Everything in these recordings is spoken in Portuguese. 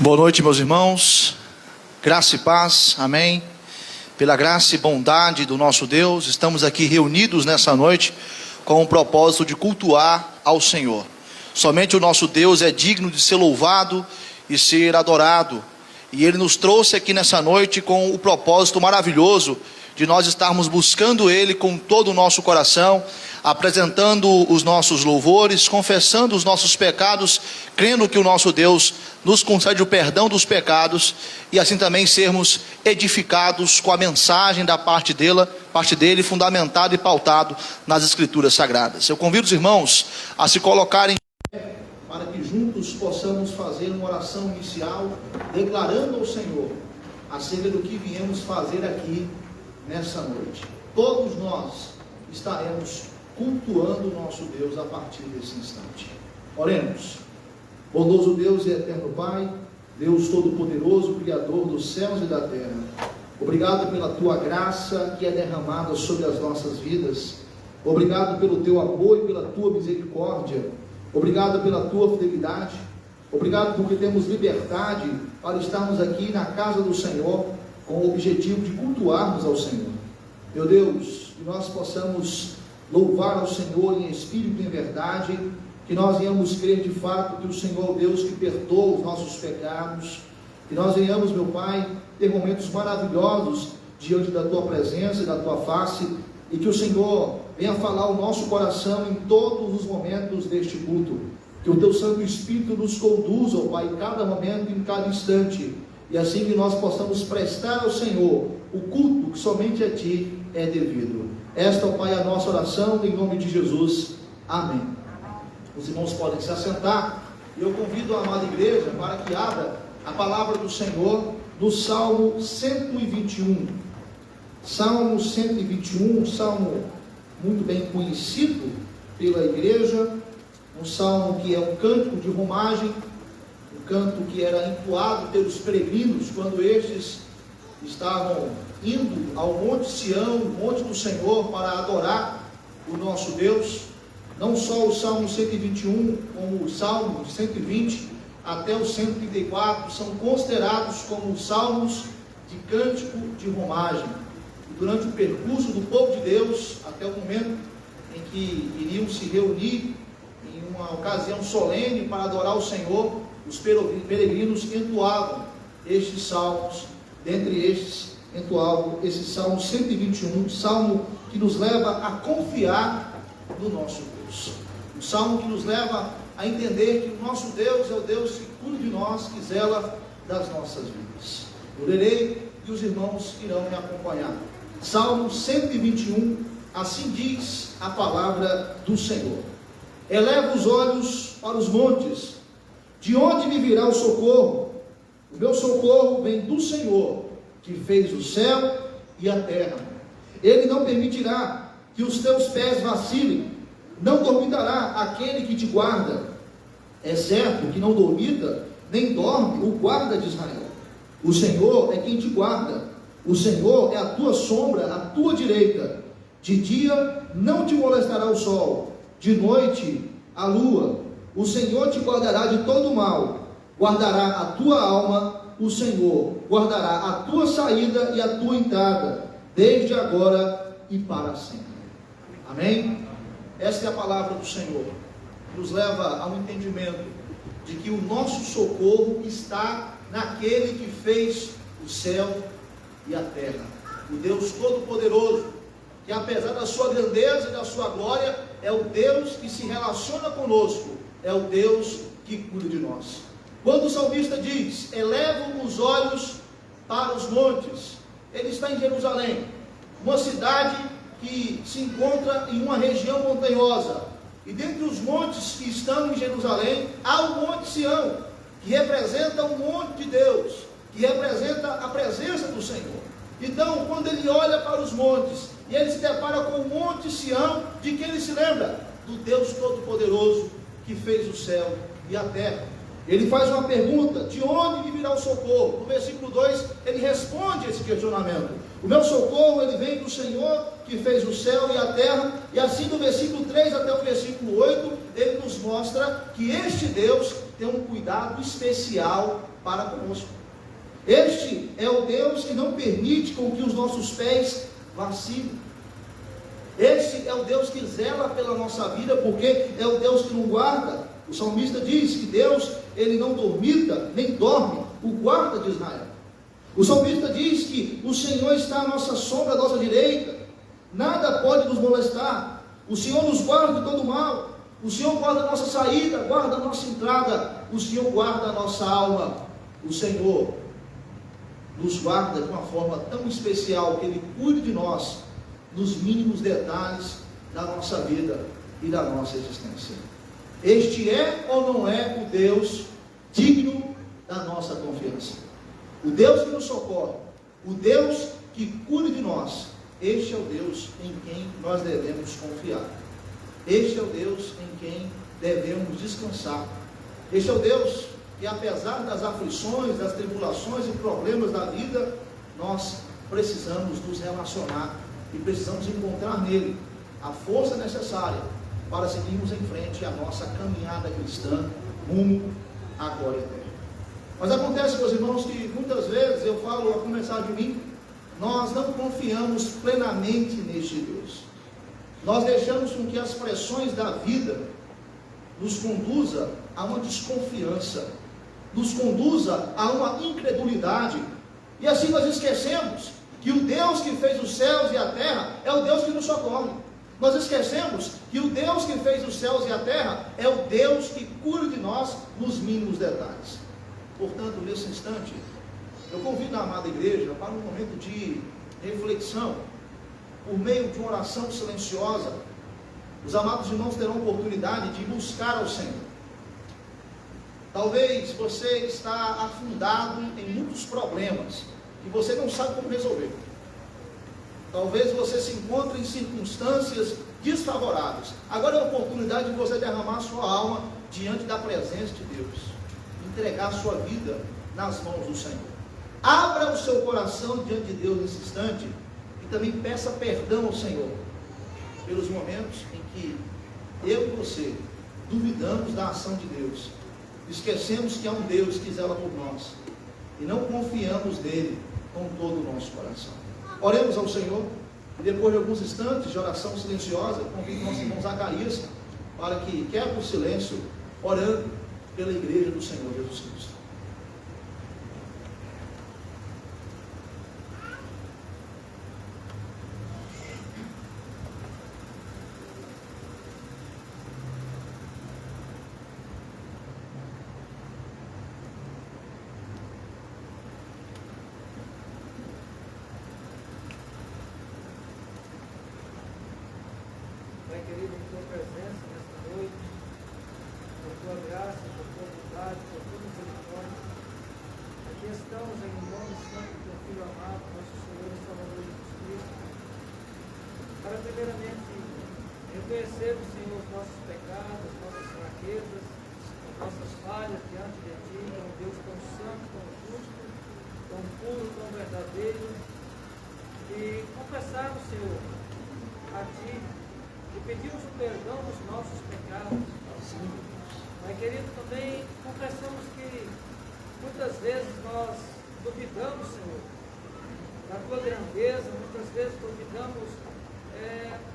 Boa noite, meus irmãos, graça e paz, amém. Pela graça e bondade do nosso Deus, estamos aqui reunidos nessa noite com o propósito de cultuar ao Senhor. Somente o nosso Deus é digno de ser louvado e ser adorado, e Ele nos trouxe aqui nessa noite com o propósito maravilhoso de nós estarmos buscando Ele com todo o nosso coração, apresentando os nossos louvores, confessando os nossos pecados, crendo que o nosso Deus nos concede o perdão dos pecados, e assim também sermos edificados com a mensagem da parte dele, fundamentado e pautado nas Escrituras Sagradas. Eu convido os irmãos a se colocarem para que juntos juntos possamos fazer uma oração inicial, declarando ao Senhor acerca do que viemos fazer aqui nessa noite. Todos nós estaremos cultuando o nosso Deus a partir desse instante. Oremos. Bondoso Deus e eterno Pai, Deus Todo-Poderoso, Criador dos céus e da terra, obrigado pela Tua graça que é derramada sobre as nossas vidas. Obrigado pelo Teu amor e pela Tua misericórdia. Obrigado pela Tua fidelidade. Obrigado porque temos liberdade para estarmos aqui na casa do Senhor com o objetivo de cultuarmos ao Senhor. Meu Deus, que nós possamos louvar ao Senhor em espírito e em verdade, que nós venhamos crer de fato que o Senhor é o Deus que perdoa os nossos pecados, que nós venhamos, meu Pai, ter momentos maravilhosos diante da Tua presença e da Tua face, e que o Senhor venha falar ao nosso coração em todos os momentos deste culto, que o Teu Santo Espírito nos conduza, ó Pai, em cada momento, em cada instante, e assim que nós possamos prestar ao Senhor o culto que somente a Ti é devido. Esta, ó Pai, é a nossa oração, em nome de Jesus. Amém. Os irmãos podem se assentar, e eu convido a amada igreja para que abra a palavra do Senhor no Salmo 121. Salmo 121, um salmo muito bem conhecido pela igreja, um salmo que é um cântico de romagem, um canto que era entoado pelos peregrinos quando estes estavam indo ao Monte Sião, o Monte do Senhor, para adorar o nosso Deus. Não só o Salmo 121, como o Salmo 120 até o 134 são considerados como salmos de cântico de romagem. E durante o percurso do povo de Deus, até o momento em que iriam se reunir em uma ocasião solene para adorar o Senhor, os peregrinos entoavam estes salmos. Dentre estes, entoavam esse Salmo 121, salmo que nos leva a confiar no nosso Deus. Um salmo que nos leva a entender que o nosso Deus é o Deus que cuida de nós, que zela das nossas vidas. Eu lerei e os irmãos irão me acompanhar. Salmo 121, assim diz a palavra do Senhor: eleva os olhos para os montes, de onde me virá o socorro? O meu socorro vem do Senhor, que fez o céu e a terra. Ele não permitirá que os teus pés vacilem, não dormitará aquele que te guarda. É certo que não dormita, nem dorme o guarda de Israel. O Senhor é quem te guarda. O Senhor é a tua sombra, à tua direita. De dia não te molestará o sol, de noite a lua. O Senhor te guardará de todo mal, guardará a tua alma. O Senhor guardará a tua saída e a tua entrada, desde agora e para sempre. Amém? Esta é a palavra do Senhor, que nos leva ao entendimento de que o nosso socorro está naquele que fez o céu e a terra, o Deus Todo-Poderoso, que apesar da sua grandeza e da sua glória, é o Deus que se relaciona conosco, é o Deus que cuida de nós. Quando o salmista diz, eleva os olhos para os montes, ele está em Jerusalém, uma cidade que se encontra em uma região montanhosa, e dentre os montes que estão em Jerusalém, há o Monte Sião, que representa o monte de Deus, que representa a presença do Senhor. Então, quando ele olha para os montes, e ele se depara com o Monte Sião, de que ele se lembra? Do Deus Todo-Poderoso, que fez o céu e a terra. Ele faz uma pergunta, de onde me virá o socorro? No versículo 2, ele responde esse questionamento. O meu socorro, ele vem do Senhor, que fez o céu e a terra. E assim, do versículo 3 até o versículo 8, ele nos mostra que este Deus tem um cuidado especial para conosco. Este é o Deus que não permite com que os nossos pés vacilem. Este é o Deus que zela pela nossa vida, porque é o Deus que nos guarda. O salmista diz que Deus, ele não dormita, nem dorme, o guarda de Israel. O salmista diz que o Senhor está à nossa sombra, à nossa direita, nada pode nos molestar. O Senhor nos guarda de todo mal. O Senhor guarda a nossa saída, guarda a nossa entrada. O Senhor guarda a nossa alma. O Senhor nos guarda de uma forma tão especial que Ele cuida de nós nos mínimos detalhes da nossa vida e da nossa existência. Este é ou não é o Deus digno da nossa confiança? O Deus que nos socorre, o Deus que cuida de nós, este é o Deus em quem nós devemos confiar. Este é o Deus em quem devemos descansar. Este é o Deus que, apesar das aflições, das tribulações e problemas da vida, nós precisamos nos relacionar e precisamos encontrar nele a força necessária para seguirmos em frente a nossa caminhada cristã rumo à glória eterna. Mas acontece, meus irmãos, que muitas vezes eu falo, a começar de mim, nós não confiamos plenamente neste Deus. Nós deixamos com que as pressões da vida nos conduza a uma desconfiança, nos conduza a uma incredulidade, e assim nós esquecemos que o Deus que fez os céus e a terra é o Deus que nos socorre. Nós esquecemos que o Deus que fez os céus e a terra é o Deus que cuida de nós nos mínimos detalhes. Portanto, nesse instante, eu convido a amada igreja para um momento de reflexão, por meio de uma oração silenciosa. Os amados irmãos terão oportunidade de buscar ao Senhor. Talvez você está afundado em muitos problemas que você não sabe como resolver. Talvez você se encontre em circunstâncias desfavoráveis. Agora é a oportunidade de você derramar sua alma diante da presença de Deus, entregar sua vida nas mãos do Senhor. Abra o seu coração diante de Deus nesse instante e também peça perdão ao Senhor pelos momentos em que eu e você duvidamos da ação de Deus, esquecemos que há um Deus que zela por nós e não confiamos nele com todo o nosso coração. Oremos ao Senhor e depois de alguns instantes de oração silenciosa, convido nosso irmão Zacarias para que quebre o silêncio, orando pela igreja do Senhor Jesus Cristo. Pai querido, por tua presença nesta noite, por tua graça, por tua bondade, por tua misericórdia, aqui estamos em nome santo do teu Filho amado, nosso Senhor e Salvador Jesus Cristo, para primeiramente reconhecermos, Senhor, os nossos pecados, as nossas fraquezas, as nossas falhas diante de Ti, que é um Deus tão santo, tão justo, tão puro, tão verdadeiro, e confessarmos, Senhor, a Ti, e pedimos o perdão dos nossos pecados. Pai querido, também confessamos que muitas vezes nós duvidamos, Senhor, da tua grandeza, muitas vezes duvidamos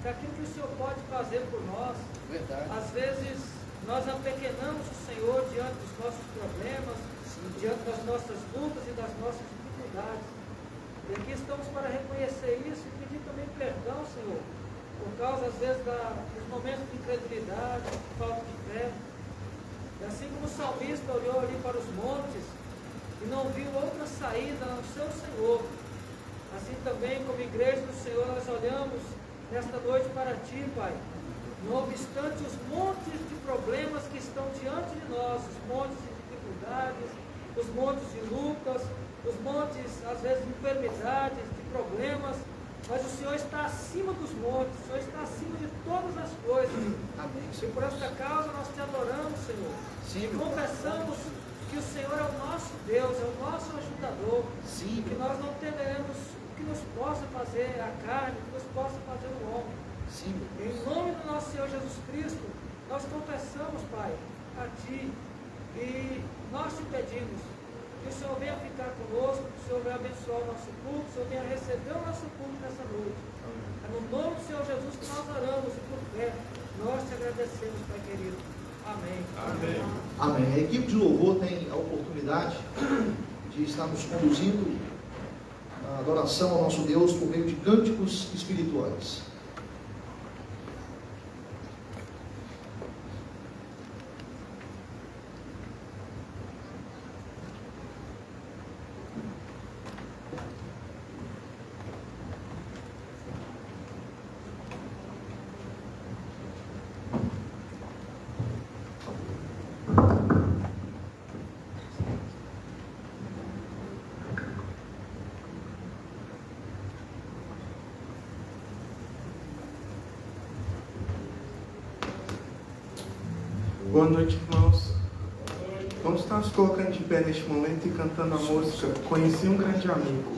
daquilo que o Senhor pode fazer por nós. Verdade. Às vezes nós apequenamos o Senhor diante dos nossos problemas, diante das nossas lutas e das nossas dificuldades. E aqui estamos para reconhecer isso e pedir também perdão, Senhor, por causa, às vezes, dos momentos de incredulidade, de falta de fé. E assim como o salmista olhou ali para os montes e não viu outra saída a não ser o Senhor, assim também, como igreja do Senhor, nós olhamos nesta noite para Ti, Pai. Não obstante os montes de problemas que estão diante de nós, os montes de dificuldades, os montes de lutas, os montes, às vezes, de enfermidades, de problemas, mas o Senhor está acima dos montes, o Senhor está acima de todas as coisas. Amém. E por esta causa nós Te adoramos, Senhor. Sim, E confessamos que o Senhor é o nosso Deus, é o nosso ajudador. Sim. E que nós não temeremos o que nos possa fazer a carne, o que nos possa fazer o homem. Sim, Em nome do nosso Senhor Jesus Cristo, nós confessamos, Pai, a Ti, e nós Te pedimos que o Senhor venha ficar conosco, que o Senhor venha abençoar o nosso culto, que o Senhor venha receber o nosso culto nessa noite. É no nome do Senhor Jesus que nós oramos e por fé nós Te agradecemos, Pai querido. Amém. Amém. Amém. A equipe de louvor tem a oportunidade de estar nos conduzindo na adoração ao nosso Deus por meio de cânticos espirituais. Boa noite, irmãos. Vamos estar nos colocando de pé neste momento e cantando a música Conheci um Grande Amigo.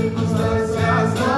Circunstâncias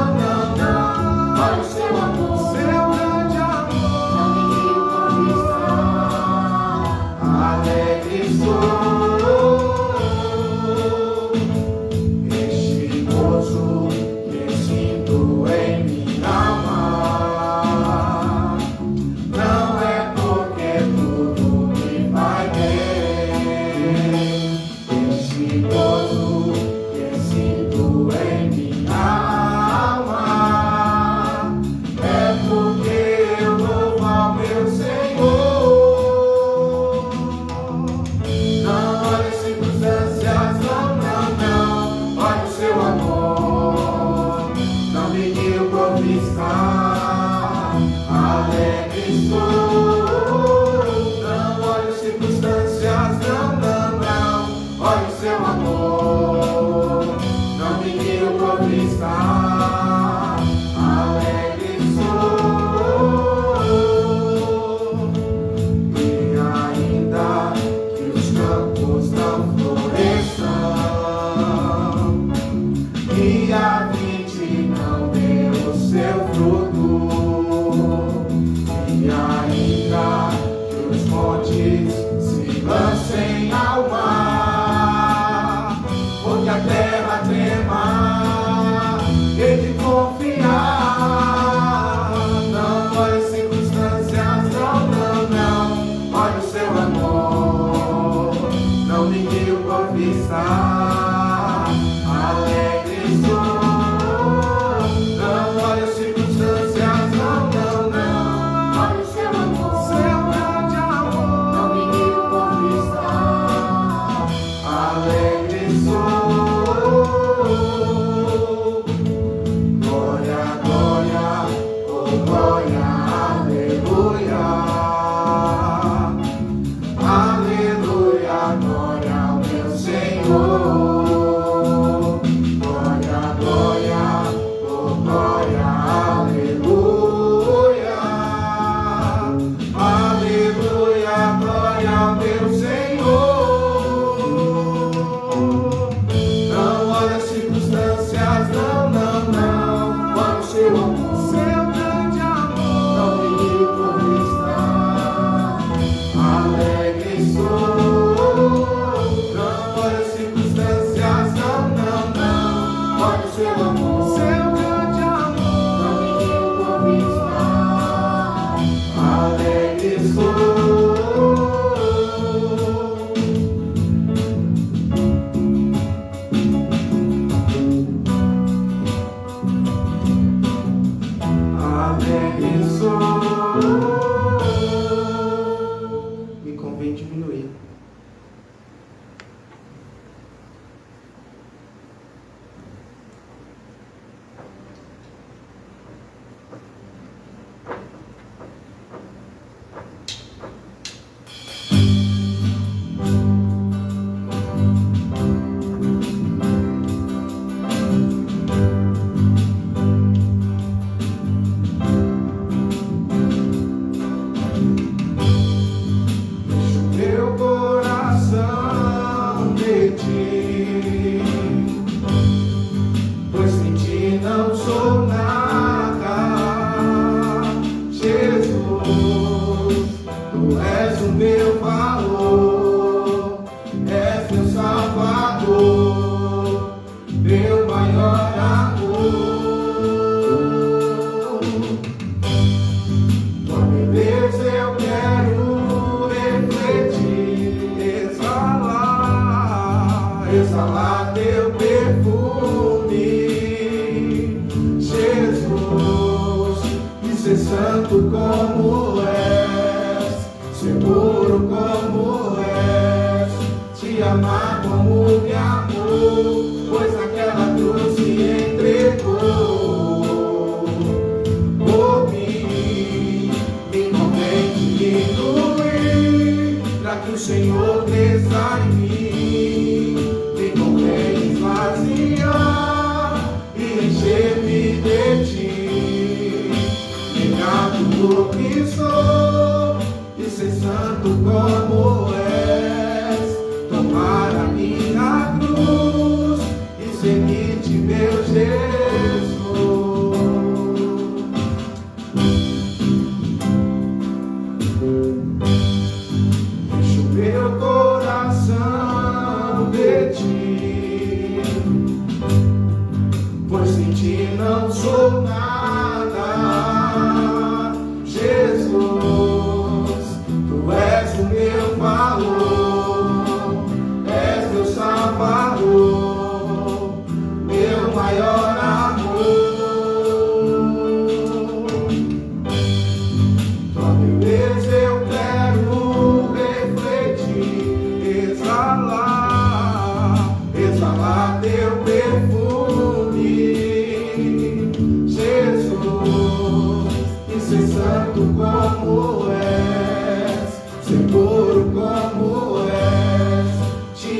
a vinte não deu o seu fruto, e ainda que os montes se lancem ao mar, porque a terra trema, e de confiar, não olhe as circunstâncias, não, olhe o seu amor, não ligue o conquistar.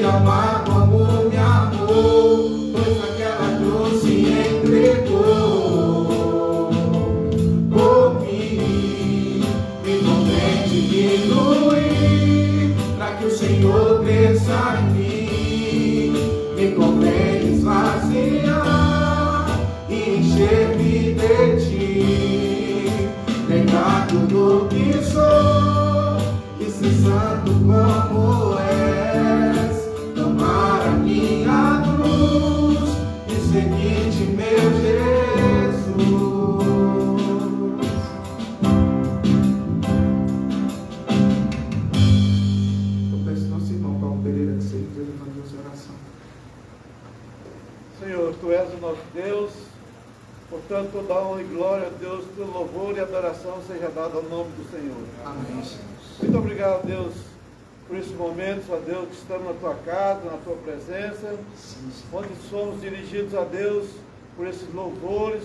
Amar como me amou, pois naquela cruz tudo que sou e ser santo como és. Tomar a minha cruz e seguir-te, meu Jesus. Eu peço nosso irmão Paulo Pereira que seja levando nossa oração. Senhor, Tu és o nosso Deus, portanto, toda honra e glória a Deus, todo louvor e adoração seja dado ao nome do Senhor. Amém, Senhor. Muito obrigado, Deus, por esses momentos, ó Deus, que estamos na Tua casa, na Tua presença, onde somos dirigidos a Deus por esses louvores,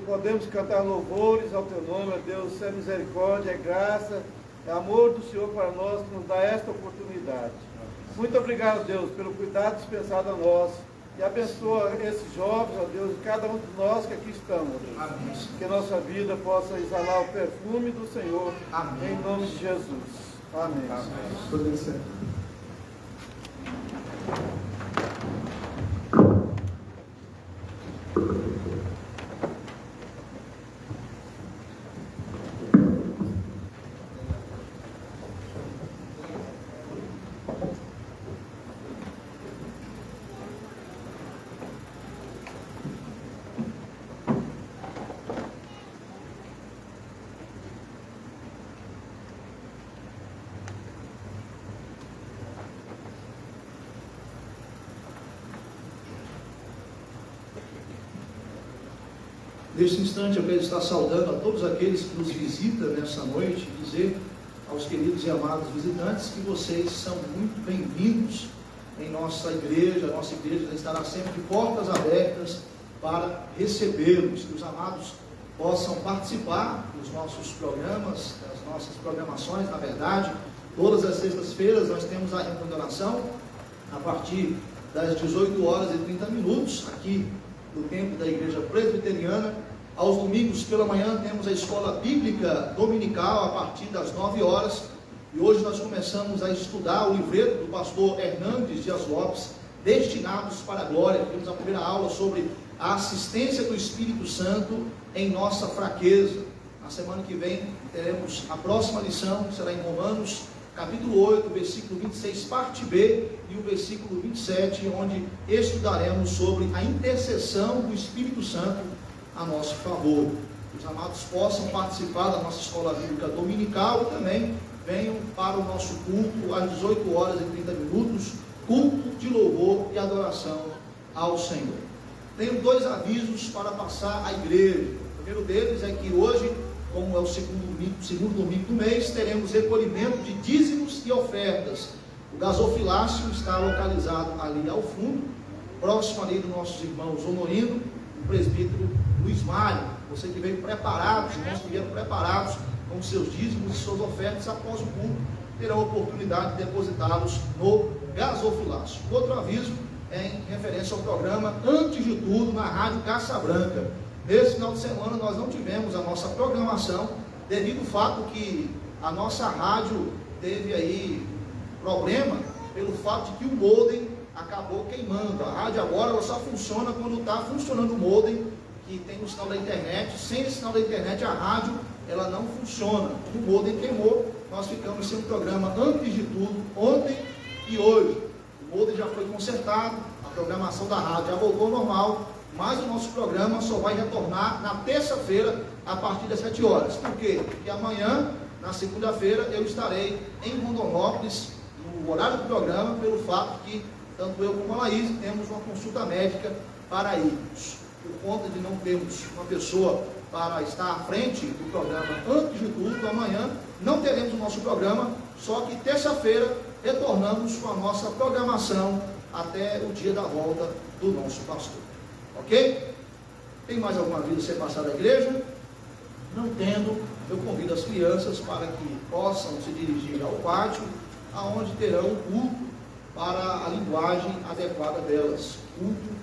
podemos cantar louvores ao Teu nome, ó Deus, é misericórdia, é graça, é amor do Senhor para nós que nos dá esta oportunidade. Muito obrigado, Deus, pelo cuidado dispensado a nós. E abençoa esses jovens, ó Deus, e cada um de nós que aqui estamos, ó Deus. Amém. Que a nossa vida possa exalar o perfume do Senhor. Amém. Em nome de Jesus. Amém. Poder ser. Neste instante, eu quero estar saudando a todos aqueles que nos visitam nessa noite e dizer aos queridos e amados visitantes que vocês são muito bem-vindos em nossa igreja. A nossa igreja estará sempre de portas abertas para recebê-los, que os amados possam participar dos nossos programas, das nossas programações. Na verdade, todas as sextas-feiras nós temos a reunião de oração a partir das 18h30 aqui no templo da Igreja Presbiteriana. Aos domingos pela manhã temos a escola bíblica dominical a partir das 9h. E hoje nós começamos a estudar o livreto do pastor Hernandes Dias Lopes, Destinados para a Glória. Temos a primeira aula sobre a assistência do Espírito Santo em nossa fraqueza. Na semana que vem teremos a próxima lição, que será em Romanos capítulo 8, versículo 26, parte B, e o versículo 27, onde estudaremos sobre a intercessão do Espírito Santo a nosso favor. Que os amados possam participar da nossa escola bíblica dominical e também venham para o nosso culto às 18h30, culto de louvor e adoração ao Senhor. Tenho dois avisos para passar à igreja. O primeiro deles é que hoje, como é o segundo domingo do mês, teremos recolhimento de dízimos e ofertas. O gasofilácio está localizado ali ao fundo, próximo ali dos nossos irmãos Honorino, o presbítero Luiz Mário. Você que veio preparado, os irmãos que vieram preparados com seus dízimos e suas ofertas, após o culto, terão a oportunidade de depositá-los no gasofilácio. Outro aviso é em referência ao programa Antes de Tudo, na Rádio Caça Branca. Nesse final de semana nós não tivemos a nossa programação, devido ao fato que a nossa rádio teve aí problema, pelo fato de que o modem acabou queimando. A rádio agora ela só funciona quando está funcionando o modem, que tem o sinal da internet. Sem esse sinal da internet a rádio ela não funciona. O modem queimou, nós ficamos sem o programa Antes de Tudo, ontem e hoje. O modem já foi consertado, a programação da rádio já voltou ao normal, mas o nosso programa só vai retornar na terça-feira, a partir das 7h. Por quê? Porque amanhã, na segunda-feira, eu estarei em Rondonópolis, no horário do programa, pelo fato que tanto eu como a Laís temos uma consulta médica para irmos. Por conta de não termos uma pessoa para estar à frente do programa Antes de Tudo, amanhã não teremos o nosso programa, só que terça-feira retornamos com a nossa programação até o dia da volta do nosso pastor. Ok? Tem mais alguma vida a ser passada à igreja? Não tendo, eu convido as crianças para que possam se dirigir ao pátio, aonde terão o culto para a linguagem adequada delas, culto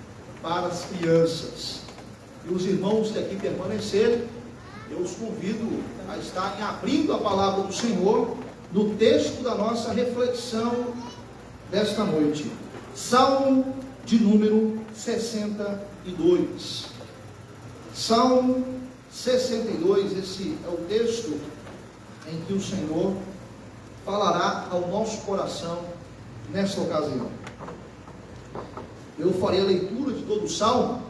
para as crianças. E os irmãos que aqui permanecerem, eu os convido a estarem abrindo a palavra do Senhor no texto da nossa reflexão desta noite. Salmo de número 62. Salmo 62, esse é o texto em que o Senhor falará ao nosso coração nesta ocasião. Eu farei a leitura de todo o salmo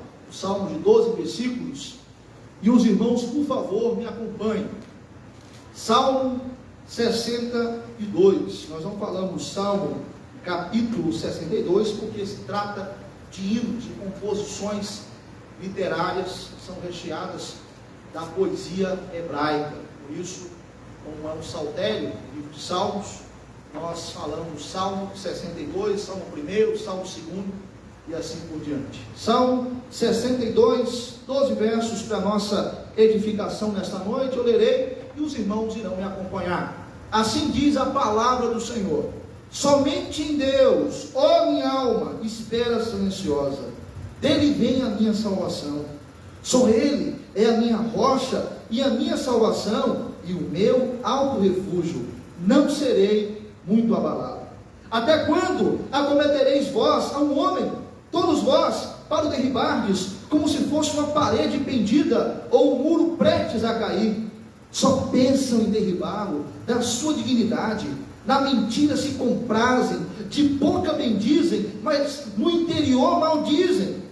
de 12 versículos, e os irmãos, por favor, me acompanhem. Salmo 62, nós não falamos Salmo capítulo 62, porque se trata de hinos, de composições literárias, que são recheadas da poesia hebraica. Por isso, como é um saltério, livro de Salmos, nós falamos Salmo 62, Salmo 1, Salmo 2 e assim por diante. Salmo 62, 12 versos para nossa edificação nesta noite. Eu lerei e os irmãos irão me acompanhar. Assim diz a palavra do Senhor: somente em Deus, ó minha alma, espera silenciosa, dele vem a minha salvação. Só Ele é a minha rocha e a minha salvação, e o meu alto refúgio, não serei muito abalado. Até quando acometereis vós a um homem, todos vós, para o derribardes, como se fosse uma parede pendida, ou um muro prestes a cair? Só pensam em derribá-lo da sua dignidade, na mentira se comprazem, de boca bendizem, mas no interior maldizem.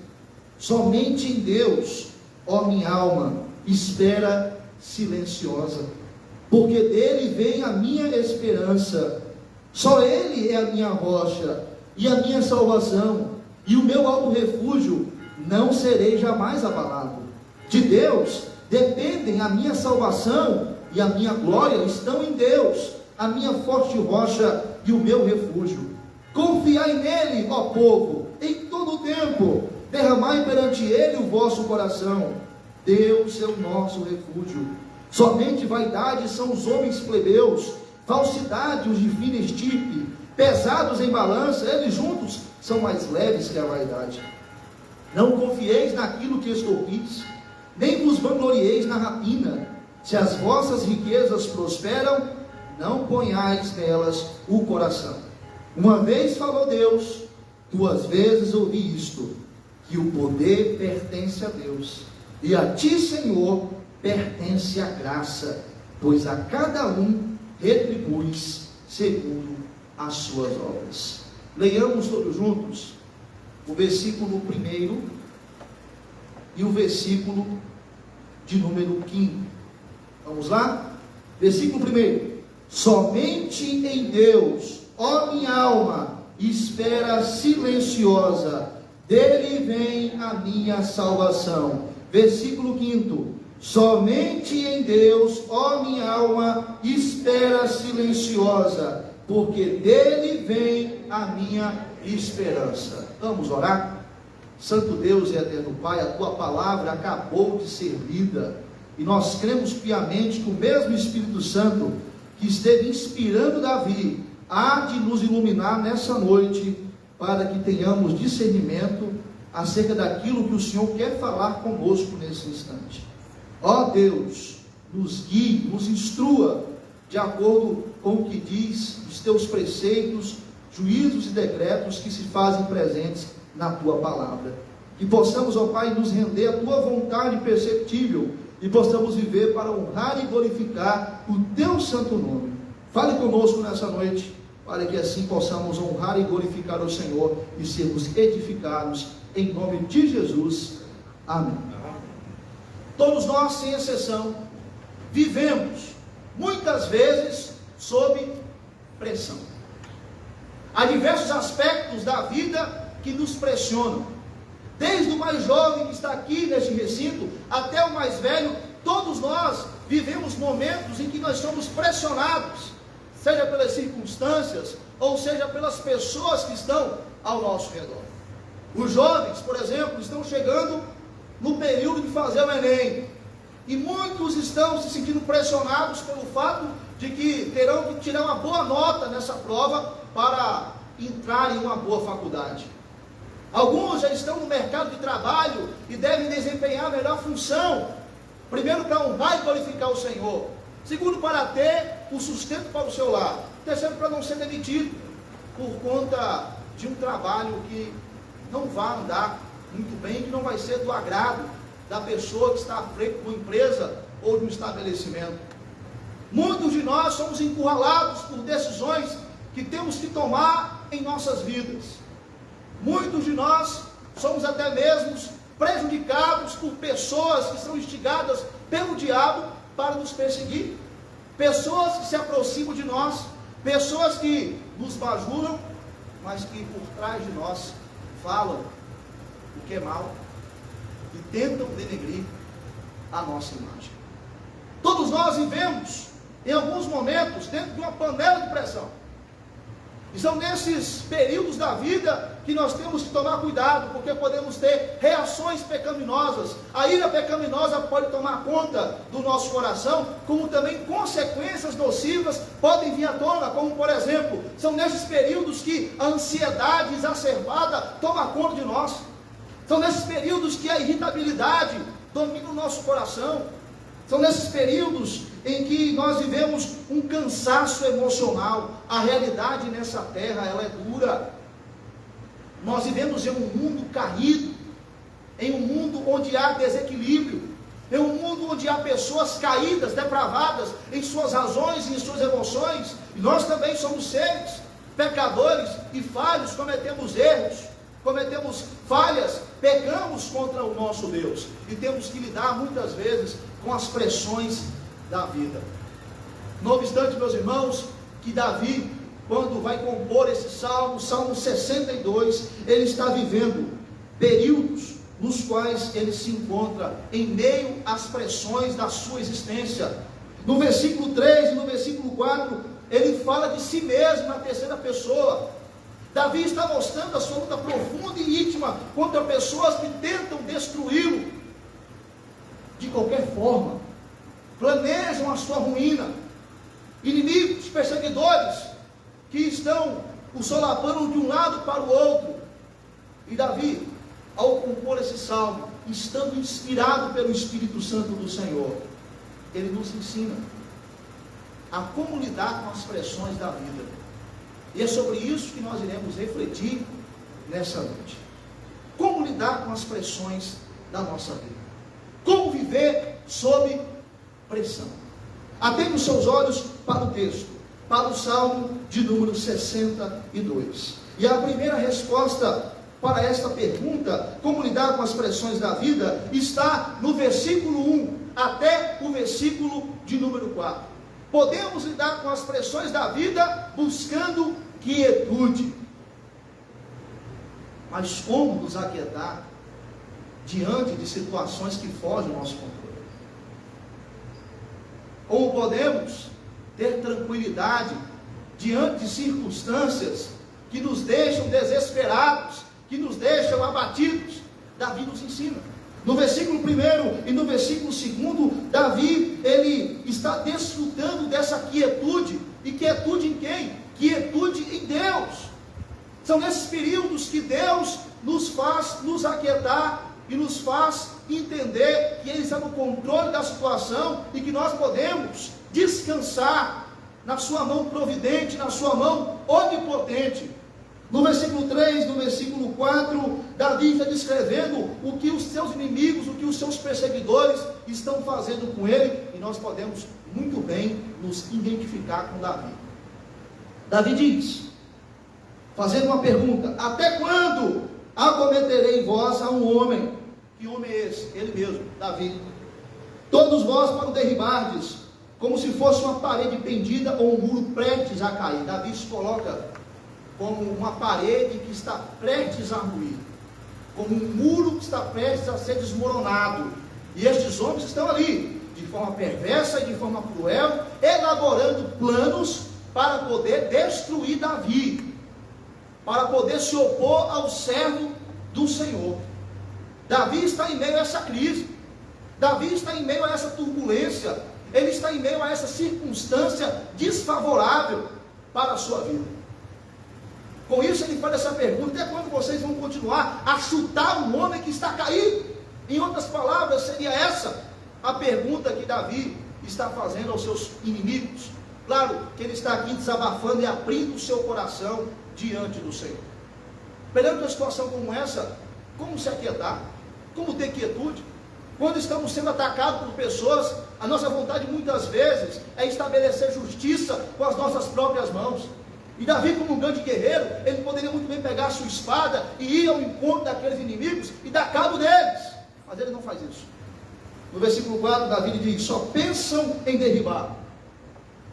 Somente em Deus, ó minha alma, espera silenciosa, porque dele vem a minha esperança. Só Ele é a minha rocha e a minha salvação, e o meu alto refúgio, não serei jamais abalado. De Deus dependem a minha salvação e a minha glória estão em Deus, a minha forte rocha e o meu refúgio. Confiai nele, ó povo, em todo o tempo, derramai perante ele o vosso coração. Deus é o nosso refúgio. Somente vaidade são os homens plebeus, falsidade os de fina estirpe, pesados em balança, eles juntos são mais leves que a vaidade. Não confieis naquilo que extorquis, nem vos vanglorieis na rapina. Se as vossas riquezas prosperam, não ponhais nelas o coração. Uma vez falou Deus, 2 vezes ouvi isto, que o poder pertence a Deus, e a ti, Senhor, pertence a graça, pois a cada um retribuis segundo as suas obras. Leiamos todos juntos o versículo 1 e o versículo de número 15. Vamos lá? Versículo 1: somente em Deus, ó minha alma, espera silenciosa, dele vem a minha salvação. Versículo 5: somente em Deus, ó minha alma, espera silenciosa, porque dele vem a minha esperança. Vamos orar? Santo Deus e eterno Pai, a tua palavra acabou de ser lida, e nós cremos piamente que o mesmo Espírito Santo que esteve inspirando Davi há de nos iluminar nessa noite, para que tenhamos discernimento acerca daquilo que o Senhor quer falar conosco nesse instante. Ó Deus, nos guie, nos instrua, de acordo com o que diz os teus preceitos, juízos e decretos que se fazem presentes na tua palavra. Que possamos, ó Pai, nos render à tua vontade perceptível, e possamos viver para honrar e glorificar o teu santo nome. Fale conosco nessa noite, para que assim possamos honrar e glorificar o Senhor e sermos edificados em nome de Jesus. Amém. Todos nós, sem exceção, vivemos muitas vezes sob pressão. Há diversos aspectos da vida que nos pressionam. Desde o mais jovem que está aqui neste recinto, até o mais velho, todos nós vivemos momentos em que nós somos pressionados, seja pelas circunstâncias, ou seja pelas pessoas que estão ao nosso redor. Os jovens, por exemplo, estão chegando no período de fazer o Enem, e muitos estão se sentindo pressionados pelo fato de que terão que tirar uma boa nota nessa prova para entrar em uma boa faculdade. Alguns já estão no mercado de trabalho e devem desempenhar a melhor função. Primeiro, para honrar e glorificar o Senhor. Segundo, para ter o sustento para o seu lar. Terceiro, para não ser demitido por conta de um trabalho que não vai andar muito bem, que não vai ser do agrado da pessoa que está à frente de uma empresa ou de um estabelecimento. Muitos de nós somos encurralados por decisões que temos que tomar em nossas vidas. Muitos de nós somos até mesmo prejudicados por pessoas que são instigadas pelo diabo para nos perseguir. Pessoas que se aproximam de nós, pessoas que nos bajulam, mas que por trás de nós falam o que é mal e tentam denegrir a nossa imagem. Todos nós vivemos em alguns momentos dentro de uma panela de pressão. E são nesses períodos da vida que nós temos que tomar cuidado, porque podemos ter reações pecaminosas. A ira pecaminosa pode tomar conta do nosso coração, como também consequências nocivas podem vir à tona, como por exemplo, são nesses períodos que a ansiedade exacerbada toma conta de nós. São nesses períodos que a irritabilidade domina o nosso coração. São nesses períodos em que nós vivemos um cansaço emocional. A realidade nessa terra, ela é dura. Nós vivemos em um mundo caído, em um mundo onde há desequilíbrio, em um mundo onde há pessoas caídas, depravadas em suas razões e em suas emoções. E nós também somos seres pecadores e falhos, cometemos erros, cometemos falhas, pecamos contra o nosso Deus e temos que lidar muitas vezes com as pressões da vida. Não obstante, meus irmãos, que Davi, quando vai compor esse salmo, Salmo 62, ele está vivendo períodos nos quais ele se encontra em meio às pressões da sua existência. No versículo 3 e no versículo 4, ele fala de si mesmo na terceira pessoa. Davi está mostrando a sua luta profunda e íntima contra pessoas que tentam destruí-lo de qualquer forma, planejam a sua ruína, inimigos, perseguidores, que estão o solapando de um lado para o outro. E Davi, ao compor esse salmo, estando inspirado pelo Espírito Santo do Senhor, ele nos ensina a como lidar com as pressões da vida. E é sobre isso que nós iremos refletir nessa noite. Como lidar com as pressões da nossa vida? Como viver sob pressão? Atente os seus olhos para o texto, para o Salmo de número 62. E a primeira resposta para esta pergunta, como lidar com as pressões da vida, está no versículo 1 até o versículo de número 4. Podemos lidar com as pressões da vida buscando quietude. Mas como nos aquietar diante de situações que fogem ao nosso controle? Como podemos ter tranquilidade diante de circunstâncias que nos deixam desesperados, que nos deixam abatidos? Davi nos ensina. No versículo 1 e no versículo 2, Davi, ele está desfrutando dessa quietude. E quietude em quem? Quietude em Deus. São nesses períodos que Deus nos faz nos aquietar e nos faz entender que Ele está no controle da situação e que nós podemos descansar na sua mão providente, na sua mão onipotente. No versículo 3, no versículo 4, Davi está descrevendo o que os seus inimigos, o que os seus perseguidores estão fazendo com ele, e nós podemos muito bem nos identificar com Davi. Davi diz, fazendo uma pergunta: até quando acometerei vós a um homem? Que homem é esse? Ele mesmo, Davi. Todos vós para o derribardes, como se fosse uma parede pendida ou um muro prestes a cair. Davi se coloca como uma parede que está prestes a ruir, como um muro que está prestes a ser desmoronado. E estes homens estão ali, de forma perversa e de forma cruel, elaborando planos para poder destruir Davi, para poder se opor ao servo do Senhor. Davi está em meio a essa crise, Davi está em meio a essa turbulência, ele está em meio a essa circunstância desfavorável para a sua vida. Com isso ele faz essa pergunta: até quando vocês vão continuar a chutar um homem que está caído? Em outras palavras, seria essa a pergunta que Davi está fazendo aos seus inimigos. Claro que ele está aqui desabafando e abrindo o seu coração diante do Senhor. Perante uma situação como essa, como se aquietar? Como ter quietude? Quando estamos sendo atacados por pessoas, a nossa vontade muitas vezes é estabelecer justiça com as nossas próprias mãos. E Davi, como um grande guerreiro, ele poderia muito bem pegar a sua espada e ir ao encontro daqueles inimigos e dar cabo deles. Mas ele não faz isso. No versículo 4, Davi diz: só pensam em derribar.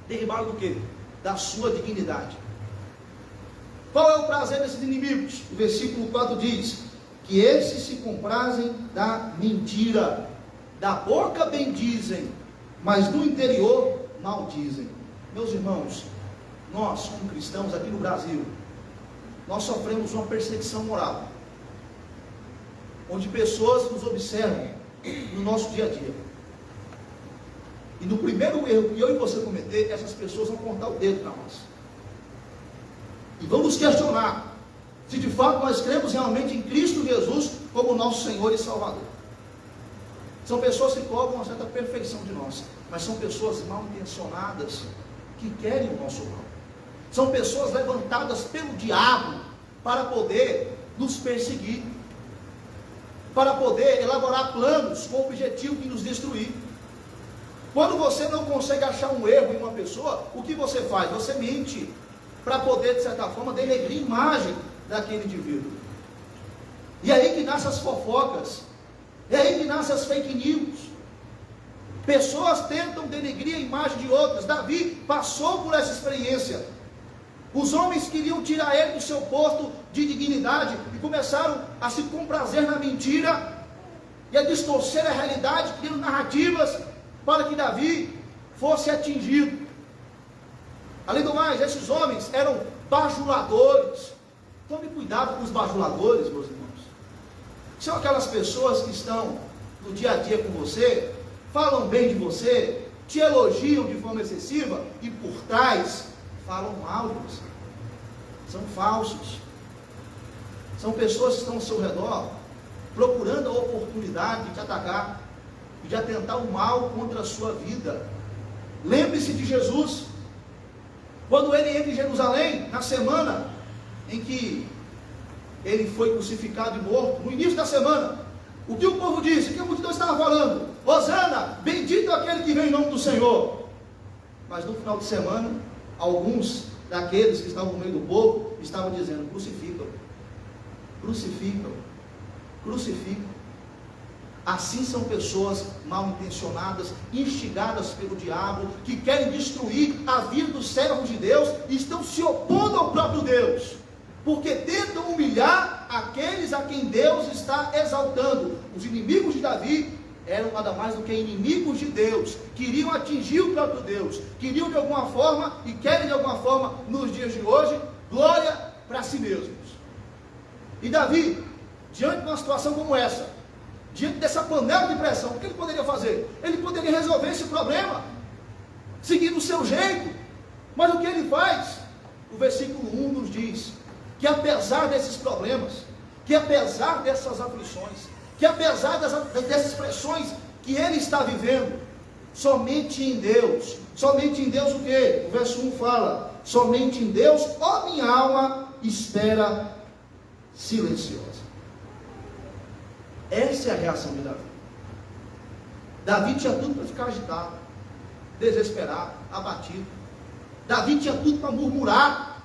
Derribar do quê? Da sua dignidade. Qual é o prazer desses inimigos? O versículo 4 diz que esses se comprazem da mentira. Da boca bendizem, mas no interior maldizem. Meus irmãos, nós, como cristãos aqui no Brasil, nós sofremos uma perseguição moral, onde pessoas nos observam no nosso dia a dia. E no primeiro erro que eu e você cometer, essas pessoas vão apontar o dedo para nós. E vão nos questionar se de fato nós cremos realmente em Cristo Jesus como nosso Senhor e Salvador. São pessoas que cobram uma certa perfeição de nós, mas são pessoas mal intencionadas que querem o nosso mal. São pessoas levantadas pelo diabo para poder nos perseguir, para poder elaborar planos com o objetivo de nos destruir. Quando você não consegue achar um erro em uma pessoa, o que você faz? Você mente para poder, de certa forma, denegrir a imagem daquele indivíduo. E é aí que nascem as fofocas, é aí que nascem as fake news. Pessoas tentam denegrir a imagem de outras. Davi passou por essa experiência. Os homens queriam tirar ele do seu posto de dignidade e começaram a se comprazer na mentira e a distorcer a realidade, criando narrativas para que Davi fosse atingido. Além do mais, esses homens eram bajuladores. Tome cuidado com os bajuladores, meus irmãos. São aquelas pessoas que estão no dia a dia com você, falam bem de você, te elogiam de forma excessiva e por trás falam mal de você. São falsos. São pessoas que estão ao seu redor procurando a oportunidade de te atacar e de atentar o mal contra a sua vida. Lembre-se de Jesus. Quando ele entra em Jerusalém, na semana em que ele foi crucificado e morto, no início da semana, o que o povo disse? O que a multidão estava falando? Hosana, bendito aquele que vem em nome do Senhor. Mas no final de semana, alguns daqueles que estavam no meio do povo estavam dizendo: crucificam, crucificam, crucificam. Assim são pessoas mal intencionadas, instigadas pelo diabo, que querem destruir a vida dos servos de Deus e estão se opondo ao próprio Deus, porque tentam humilhar aqueles a quem Deus está exaltando. Os inimigos de Davi eram nada mais do que inimigos de Deus, queriam atingir o próprio Deus, queriam de alguma forma e querem de alguma forma nos dias de hoje glória para si mesmos. E Davi, diante de uma situação como essa, diante dessa panela de pressão, o que ele poderia fazer? Ele poderia resolver esse problema seguindo o seu jeito, mas o que ele faz? O versículo 1 nos diz que apesar desses problemas, que apesar dessas aflições, que apesar dessas pressões que ele está vivendo, somente em Deus o quê? O verso 1 fala: somente em Deus, ó minha alma, espera silenciosa. Essa é a reação de Davi. Davi tinha tudo para ficar agitado, desesperado, abatido. Davi tinha tudo para murmurar.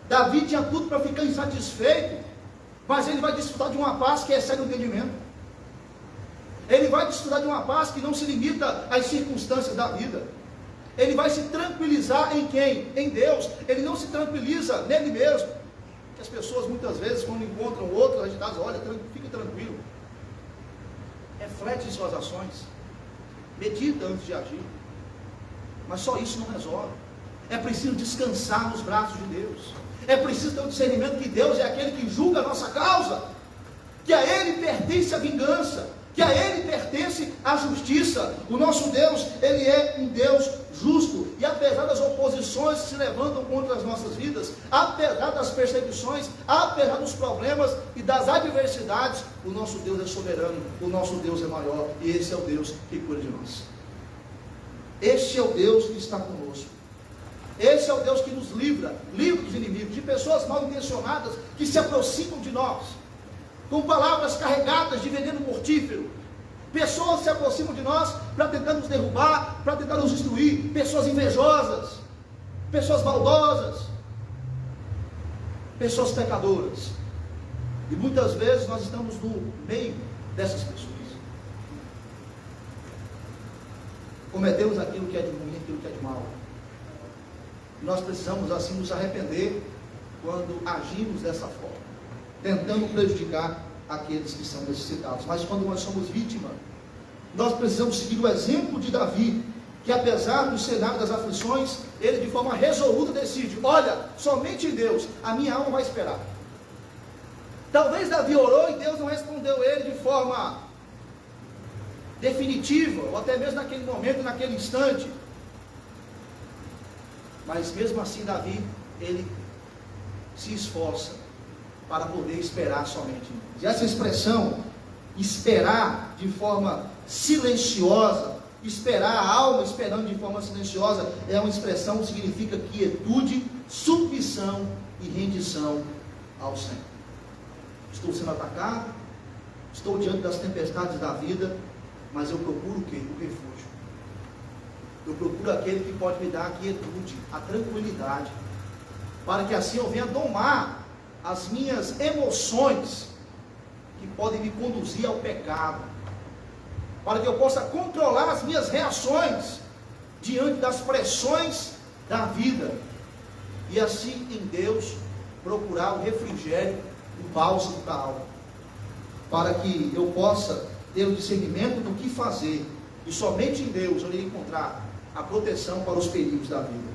Davi tinha tudo para ficar insatisfeito. Mas ele vai desfrutar de uma paz que excede o entendimento. Ele vai desfrutar de uma paz que não se limita às circunstâncias da vida. Ele vai se tranquilizar em quem? Em Deus. Ele não se tranquiliza nele mesmo. As pessoas muitas vezes, quando encontram outros agitados, olha, fica tranquilo, reflete em suas ações, medita antes de agir. Mas só isso não resolve. É preciso descansar nos braços de Deus. É preciso ter um discernimento que Deus é aquele que julga a nossa causa, que a Ele pertence a vingança, que a Ele pertence a justiça. O nosso Deus, Ele é um Deus justo, e apesar das oposições que se levantam contra as nossas vidas, apesar das perseguições, apesar dos problemas e das adversidades, o nosso Deus é soberano, o nosso Deus é maior, e esse é o Deus que cuida de nós. Este é o Deus que está conosco. Esse é o Deus que nos livra dos inimigos, de pessoas mal intencionadas que se aproximam de nós, com palavras carregadas de veneno mortífero, Pessoas se aproximam de nós para tentar nos derrubar, para tentar nos destruir. Pessoas invejosas, pessoas maldosas, pessoas pecadoras. E muitas vezes nós estamos no meio dessas pessoas. Cometemos aquilo que é de ruim, aquilo que é de mal. E nós precisamos assim nos arrepender quando agimos dessa forma, tentando prejudicar aqueles que são necessitados. Mas quando nós somos vítimas, nós precisamos seguir o exemplo de Davi, que apesar do cenário das aflições, ele de forma resoluta decide: olha, somente em Deus a minha alma vai esperar. Talvez Davi orou e Deus não respondeu ele de forma definitiva, ou até mesmo naquele momento, naquele instante. Mas mesmo assim Davi, ele se esforça para poder esperar somente em Deus. E essa expressão, esperar de forma silenciosa, esperar a alma esperando de forma silenciosa, é uma expressão que significa quietude, submissão e rendição ao Senhor. Estou sendo atacado, estou diante das tempestades da vida, mas eu procuro o quê? O refúgio. Eu procuro aquele que pode me dar a quietude, a tranquilidade, para que assim eu venha domar as minhas emoções que podem me conduzir ao pecado, para que eu possa controlar as minhas reações diante das pressões da vida, e assim em Deus procurar o refrigério, o bálsamo da alma, para que eu possa ter o discernimento do que fazer, e somente em Deus eu irei encontrar a proteção para os perigos da vida.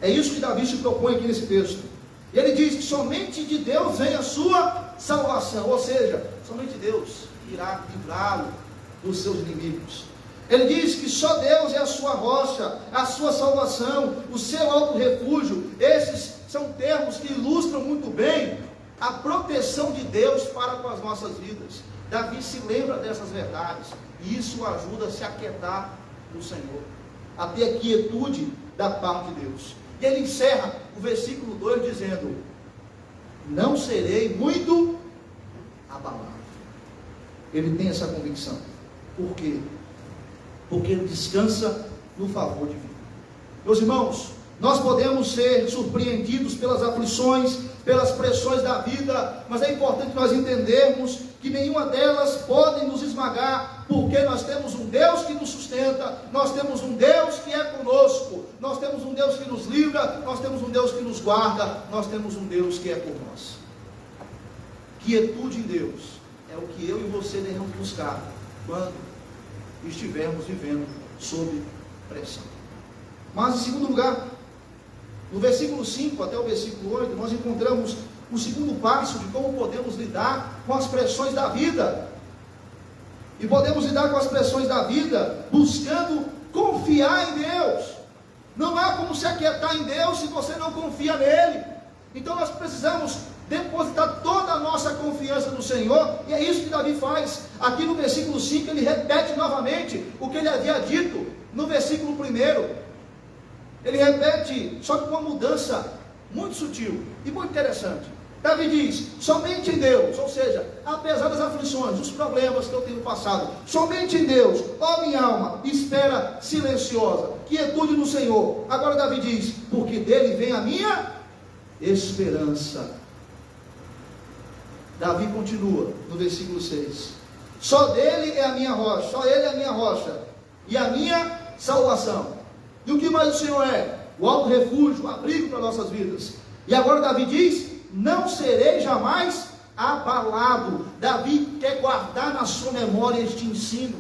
É isso que Davi se propõe aqui nesse texto. E ele diz que somente de Deus vem a sua salvação, ou seja, somente Deus irá livrá-lo dos seus inimigos. Ele diz que só Deus é a sua rocha, a sua salvação, o seu alto refúgio. Esses são termos que ilustram muito bem a proteção de Deus para com as nossas vidas. Davi se lembra dessas verdades, e isso o ajuda a se aquietar no Senhor, a ter a quietude da parte de Deus. E ele encerra o versículo 2 dizendo: não serei muito abalado. Ele tem essa convicção. Por quê? Porque ele descansa no favor divino. Meus irmãos, nós podemos ser surpreendidos pelas aflições, pelas pressões da vida, mas é importante nós entendermos que nenhuma delas pode nos esmagar, porque nós temos um Deus que nos sustenta, nós temos um Deus que é conosco, nós temos um Deus que nos livra, nós temos um Deus que nos guarda, nós temos um Deus que é por nós. Quietude em Deus é o que eu e você devemos buscar quando estivermos vivendo sob pressão. Mas em segundo lugar, no versículo 5 até o versículo 8, nós encontramos o segundo passo de como podemos lidar com as pressões da vida. E podemos lidar com as pressões da vida buscando confiar em Deus. Não há como se aquietar em Deus se você não confia nele. Então nós precisamos depositar toda a nossa confiança no Senhor, e é isso que Davi faz. Aqui no versículo 5 ele repete novamente o que ele havia dito no versículo 1. Ele repete, só com uma mudança muito sutil e muito interessante. Davi diz: somente em Deus, ou seja, apesar das aflições, dos problemas que eu tenho passado, somente em Deus, ó minha alma, espera silenciosa, quietude no Senhor. Agora Davi diz: porque dele vem a minha esperança. Davi continua no versículo 6: só dele é a minha rocha, só ele é a minha rocha e a minha salvação. E o que mais o Senhor é? O alto refúgio, o abrigo para nossas vidas. E agora Davi diz: não serei jamais abalado. Davi quer guardar na sua memória este ensino,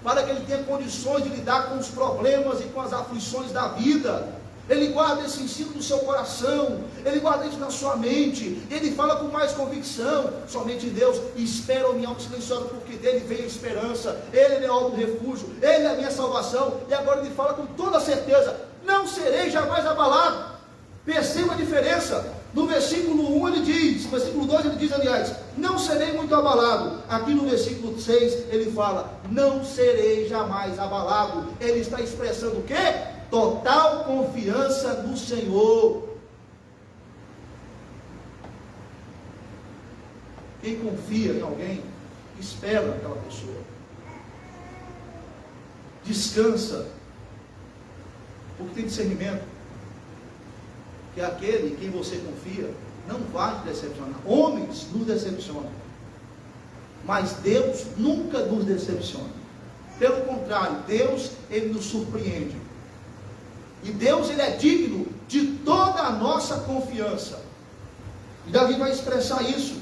para que ele tenha condições de lidar com os problemas e com as aflições da vida. Ele guarda esse ensino no seu coração, ele guarda isso na sua mente, ele fala com mais convicção: somente em Deus espero a minha alma silenciosa, porque dele vem a esperança, ele é meu alto refúgio, ele é a minha salvação. E agora ele fala com toda certeza: não serei jamais abalado. Perceba a diferença. No versículo 1 ele diz, no versículo 2 ele diz, aliás, não serei muito abalado. Aqui no versículo 6 ele fala: não serei jamais abalado. Ele está expressando o quê? Total confiança no Senhor. Quem confia em alguém, espera naquela pessoa. descansa, porque tem discernimento, que aquele em quem você confia não vai te decepcionar. Homens nos decepcionam, mas Deus nunca nos decepciona. Pelo contrário, Deus, Ele nos surpreende. E Deus, Ele é digno de toda a nossa confiança. E Davi vai expressar isso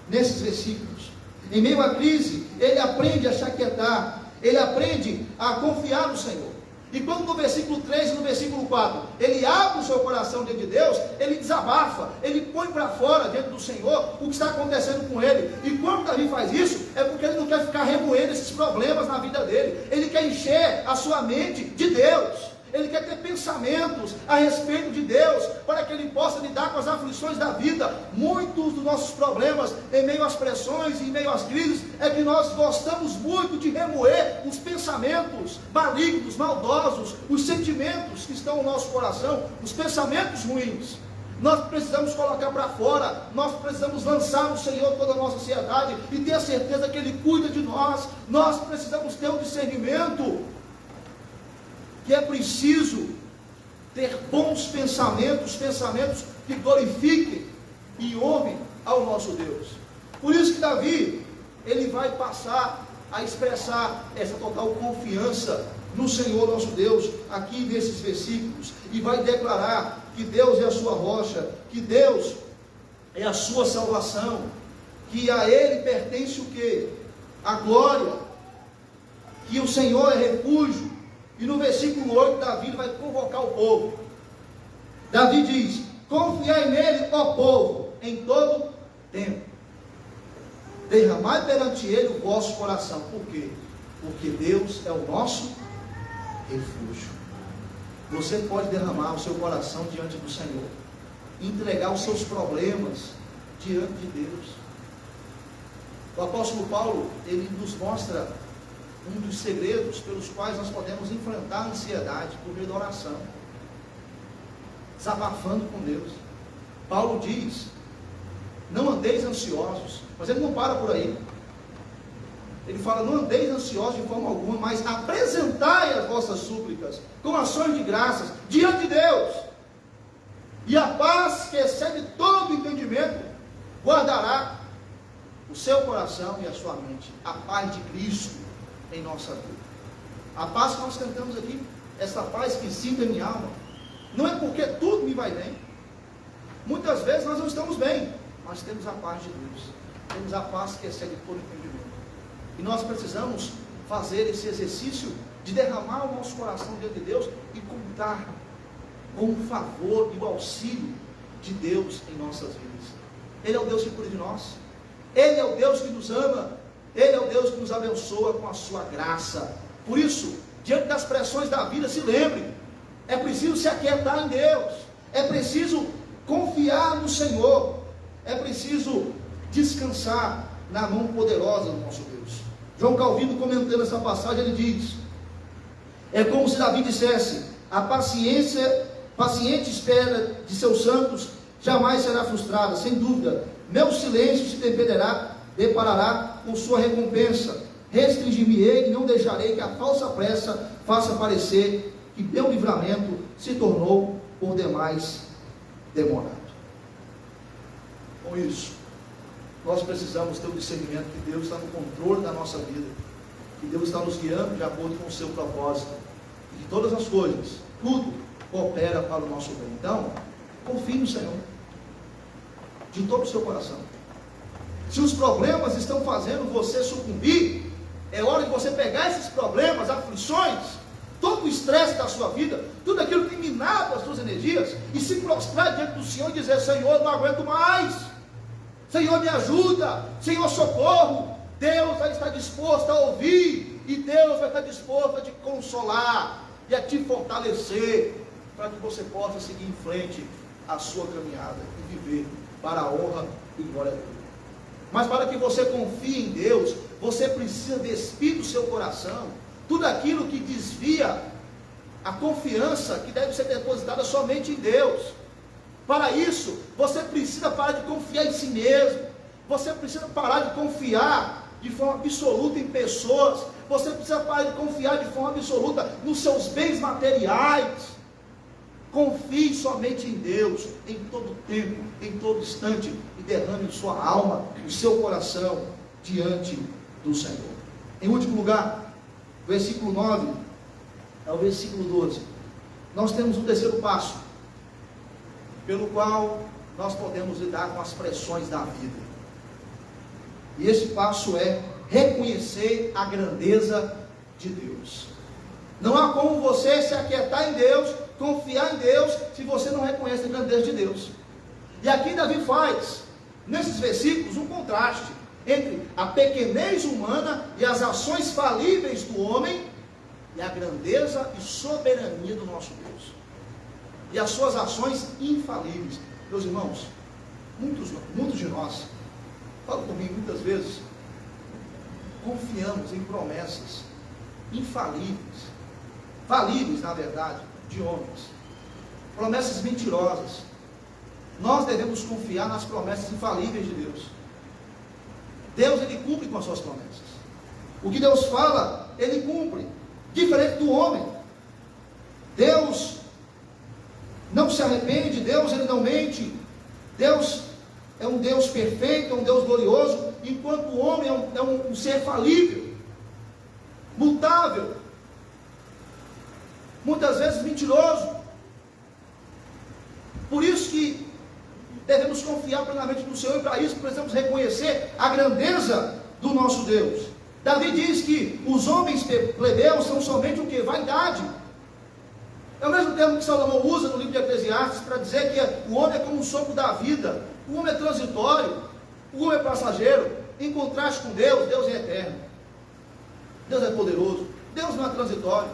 nesses versículos. Em meio à crise, ele aprende a se aquietar, ele aprende a confiar no Senhor. E quando no versículo 3 e no versículo 4, ele abre o seu coração diante de Deus, ele desabafa, ele põe para fora diante do Senhor o que está acontecendo com ele. E quando Davi faz isso, é porque ele não quer ficar remoendo esses problemas na vida dele. Ele quer encher a sua mente de Deus. Ele quer ter pensamentos a respeito de Deus, para que ele possa lidar com as aflições da vida. Muitos dos nossos problemas, em meio às pressões e em meio às crises, é que nós gostamos muito de remoer os pensamentos malignos, maldosos, os sentimentos que estão no nosso coração, os pensamentos ruins. Nós precisamos colocar para fora, nós precisamos lançar no Senhor toda a nossa ansiedade e ter a certeza que Ele cuida de nós. Nós precisamos ter um discernimento, que é preciso ter bons pensamentos, pensamentos que glorifiquem e honrem ao nosso Deus. Por isso que Davi, ele vai passar a expressar essa total confiança no Senhor nosso Deus, aqui nesses versículos, e vai declarar que Deus é a sua rocha, que Deus é a sua salvação, que a Ele pertence o quê? A glória, que o Senhor é refúgio. E no versículo 8, Davi vai convocar o povo. Davi diz: confiai nele, ó povo, em todo tempo. Derramai perante ele o vosso coração. Por quê? Porque Deus é o nosso refúgio. Você pode derramar o seu coração diante do Senhor, entregar os seus problemas diante de Deus. O apóstolo Paulo, ele nos mostra um dos segredos pelos quais nós podemos enfrentar a ansiedade por meio da oração, desabafando com Deus. Paulo diz: não andeis ansiosos, mas ele não para por aí. Ele fala: não andeis ansiosos de forma alguma, mas apresentai as vossas súplicas com ações de graças diante de Deus, e a paz que excede todo entendimento guardará o seu coração e a sua mente. A paz de Cristo em nossa vida. A paz que nós cantamos aqui, essa paz que sinto em minha alma, não é porque tudo me vai bem. Muitas vezes nós não estamos bem, mas temos a paz de Deus, temos a paz que excede todo entendimento. E nós precisamos fazer esse exercício de derramar o nosso coração diante de Deus e contar com o favor e o auxílio de Deus em nossas vidas. Ele é o Deus que cuida de nós, Ele é o Deus que nos ama, Ele é o Deus que nos abençoa com a sua graça. Por isso, diante das pressões da vida, se lembre, é preciso se aquietar em Deus, é preciso confiar no Senhor, é preciso descansar na mão poderosa do nosso Deus. João Calvino, comentando essa passagem, ele diz: é como se Davi dissesse: a paciente espera de seus santos jamais será frustrada. Sem dúvida, meu silêncio se deparará com sua recompensa. Restringir-me-ei e não deixarei que a falsa pressa faça parecer que meu livramento se tornou por demais demorado. Com isso, nós precisamos ter o discernimento que Deus está no controle da nossa vida, que Deus está nos guiando de acordo com o seu propósito, e que todas as coisas, tudo coopera para o nosso bem. Então, confie no Senhor de todo o seu coração. Se os problemas estão fazendo você sucumbir, é hora de você pegar esses problemas, aflições, todo o estresse da sua vida, tudo aquilo que tem minado as suas energias, e se prostrar diante do Senhor e dizer: Senhor, não aguento mais, Senhor, me ajuda, Senhor, socorro. Deus vai estar disposto a ouvir, e Deus vai estar disposto a te consolar e a te fortalecer, para que você possa seguir em frente a sua caminhada e viver para a honra e glória de Deus. Mas para que você confie em Deus, você precisa despir do seu coração tudo aquilo que desvia a confiança que deve ser depositada somente em Deus. Para isso, você precisa parar de confiar em si mesmo, você precisa parar de confiar de forma absoluta em pessoas, Você precisa parar de confiar de forma absoluta nos seus bens materiais. Confie somente em Deus, em todo tempo, em todo instante, e derrame sua alma, o seu coração, diante do Senhor. Em último lugar, versículo 9 ao versículo 12, nós temos um terceiro passo, pelo qual nós podemos lidar com as pressões da vida. E esse passo é reconhecer a grandeza de Deus. Não há como você se aquietar em Deus, confiar em Deus, se você não reconhece a grandeza de Deus. E aqui Davi faz, nesses versículos, um contraste entre a pequenez humana e as ações falíveis do homem, e a grandeza e soberania do nosso Deus, e as suas ações infalíveis. Meus irmãos, muitos de nós, falo comigo muitas vezes, confiamos em promessas infalíveis, falíveis na verdade, de homens, promessas mentirosas. Nós devemos confiar nas promessas infalíveis de Deus. Deus, Ele cumpre com as suas promessas. O que Deus fala, Ele cumpre, diferente do homem. Deus não se arrepende, Deus, Ele não mente. Deus é um Deus perfeito, é um Deus glorioso, enquanto o homem é um ser falível, mutável, muitas vezes mentiroso. Por isso que devemos confiar plenamente no Senhor, e para isso precisamos reconhecer a grandeza do nosso Deus. Davi diz que os homens plebeus são somente o que? Vaidade. É o mesmo termo que Salomão usa no livro de Eclesiastes para dizer que o homem é como um sopro da vida, o homem é transitório, o homem é passageiro. Em contraste com Deus, Deus é eterno, Deus é poderoso, Deus não é transitório.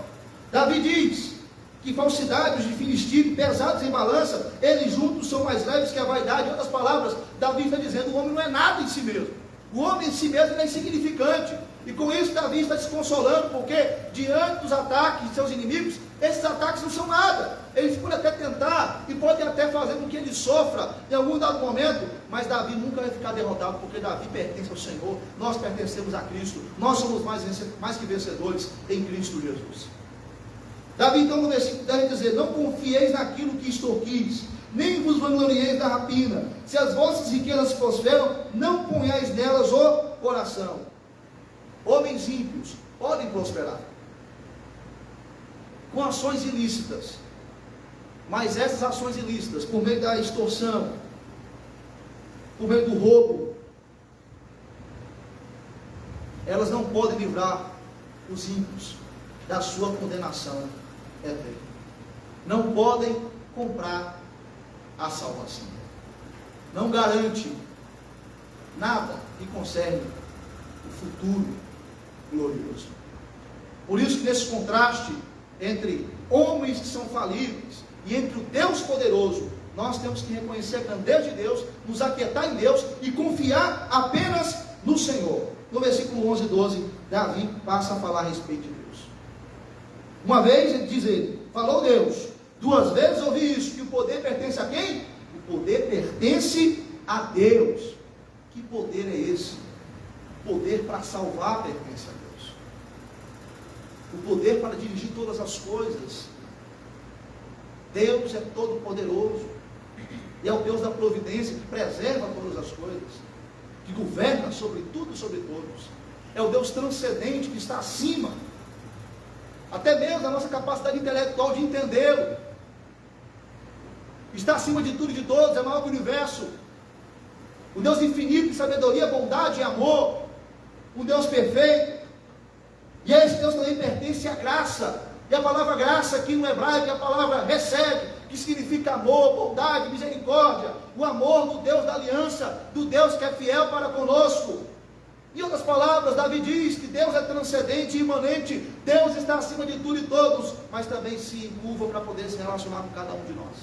Davi diz que falsidades de Filistino, pesados em balança, eles juntos são mais leves que a vaidade. Em outras palavras, Davi está dizendo: o homem não é nada em si mesmo, o homem em si mesmo é insignificante. E com isso Davi está se consolando, porque diante dos ataques de seus inimigos, esses ataques não são nada. Eles podem até tentar e podem até fazer com que ele sofra em algum dado momento, mas Davi nunca vai ficar derrotado, porque Davi pertence ao Senhor, nós pertencemos a Cristo, nós somos mais que vencedores em Cristo Jesus. Davi então no versículo 10 vai dizer: não confieis naquilo que extorquis, nem vos vanglorieis da rapina. Se as vossas riquezas prosperam, não ponhais nelas o coração. Homens ímpios podem prosperar com ações ilícitas, mas essas ações ilícitas, por meio da extorsão, por meio do roubo, elas não podem livrar os ímpios da sua condenação eterna. Não podem comprar a salvação. Não garante nada que concerne o futuro glorioso. Por isso que nesse contraste entre homens que são falíveis e entre o Deus poderoso, nós temos que reconhecer a grandeza de Deus, nos aquietar em Deus e confiar apenas no Senhor. No versículo 11 e 12, Davi passa a falar a respeito de Deus. Uma vez ele diz: falou Deus, duas vezes ouvi isso, que o poder pertence a quem? O poder pertence a Deus. Que poder é esse? O poder para salvar pertence a Deus. O poder para dirigir todas as coisas. Deus é todo poderoso, e é o Deus da providência, que preserva todas as coisas, que governa sobre tudo e sobre todos. É o Deus transcendente, que está acima até mesmo da nossa capacidade intelectual de entendê-lo. Está acima de tudo e de todos, é maior que o universo. O Deus infinito de sabedoria, bondade e amor, um Deus perfeito. E a esse Deus também pertence a graça. E a palavra graça aqui no hebraico é a palavra recebe, que significa amor, bondade, misericórdia. O amor do Deus da aliança, do Deus que é fiel para conosco. Em outras palavras, Davi diz que Deus é transcendente e imanente. Deus está acima de tudo e todos, mas também se encurva para poder se relacionar com cada um de nós,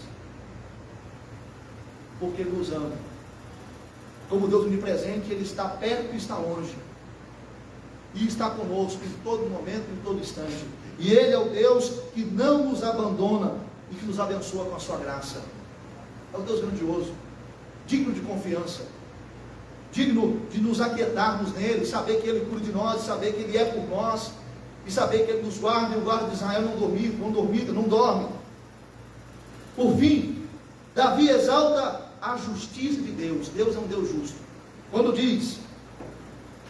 porque Ele nos ama. Como Deus onipresente, Ele está perto e está longe, e está conosco em todo momento, em todo instante. E Ele é o Deus que não nos abandona e que nos abençoa com a sua graça. É um Deus grandioso, digno de confiança, digno de nos aquietarmos nele, saber que Ele cuida de nós, saber que Ele é por nós, e saber que Ele nos guarda, e o guarda de Israel não dormita, não dorme. Por fim, Davi exalta a justiça de Deus. Deus é um Deus justo. Quando diz: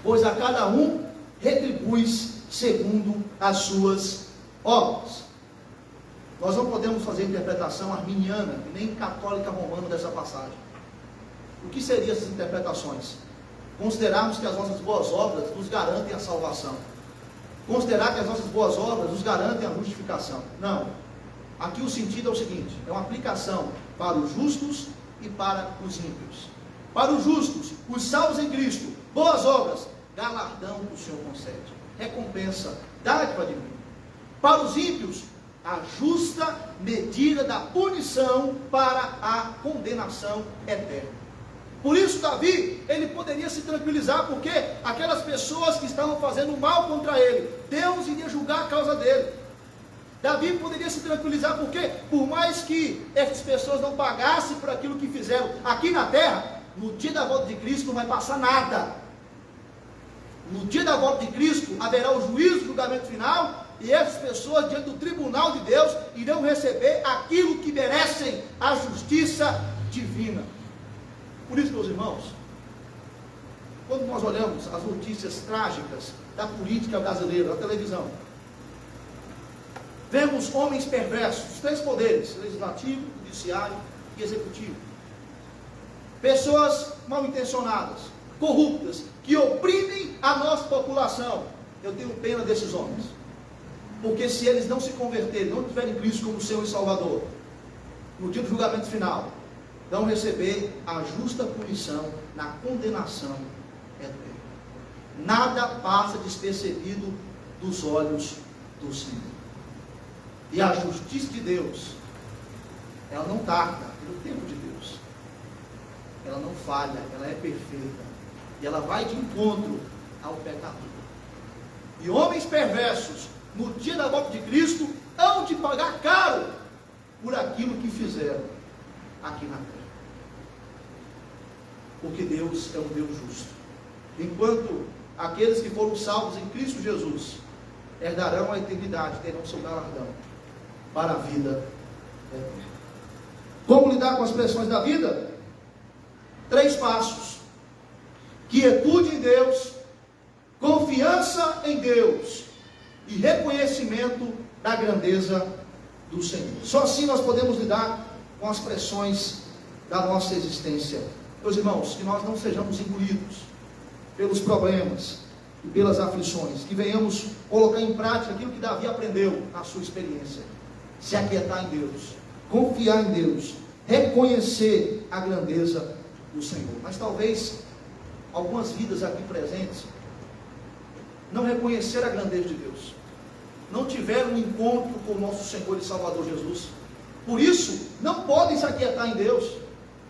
pois a cada um retribui segundo as suas obras. Nós não podemos fazer interpretação arminiana e nem católica romana dessa passagem. O que seriam essas interpretações? Considerarmos que as nossas boas obras nos garantem a salvação. Considerar que as nossas boas obras nos garantem a justificação. Não. Aqui o sentido é o seguinte: é uma aplicação para os justos e para os ímpios. Para os justos, os salvos em Cristo, boas obras, galardão que o Senhor concede, recompensa, dádiva divina. Para os ímpios, a justa medida da punição para a condenação eterna. Por isso Davi, ele poderia se tranquilizar, porque aquelas pessoas que estavam fazendo mal contra ele, Deus iria julgar a causa dele. Davi poderia se tranquilizar, porque por mais que essas pessoas não pagassem por aquilo que fizeram aqui na terra, no dia da volta de Cristo não vai passar nada. No dia da volta de Cristo haverá o juízo, o julgamento final, e essas pessoas diante do tribunal de Deus irão receber aquilo que merecem, a justiça divina. Por isso, meus irmãos, quando nós olhamos as notícias trágicas da política brasileira, da televisão, vemos homens perversos, os três poderes, legislativo, judiciário e executivo. Pessoas mal intencionadas, corruptas, que oprimem a nossa população. Eu tenho pena desses homens, porque se eles não se converterem, não tiverem Cristo como Senhor e Salvador, no dia do julgamento final, vão receber a justa punição na condenação eterna. Nada passa despercebido dos olhos do Senhor. E a justiça de Deus, ela não tarda pelo tempo de Deus. Ela não falha, ela é perfeita. E ela vai de encontro ao pecador. E homens perversos, no dia da volta de Cristo, hão de pagar caro por aquilo que fizeram aqui na terra. Porque Deus é um Deus justo. Enquanto aqueles que foram salvos em Cristo Jesus herdarão a eternidade, terão seu galardão para a vida eterna. Como lidar com as pressões da vida? 3 passos: quietude em Deus, confiança em Deus e reconhecimento da grandeza do Senhor. Só assim nós podemos lidar com as pressões da nossa existência. Meus irmãos, que nós não sejamos engolidos pelos problemas e pelas aflições, que venhamos colocar em prática aquilo que Davi aprendeu na sua experiência: se aquietar em Deus, confiar em Deus, reconhecer a grandeza do Senhor. Mas talvez algumas vidas aqui presentes não reconheceram a grandeza de Deus, não tiveram um encontro com o nosso Senhor e Salvador Jesus, por isso não podem se aquietar em Deus,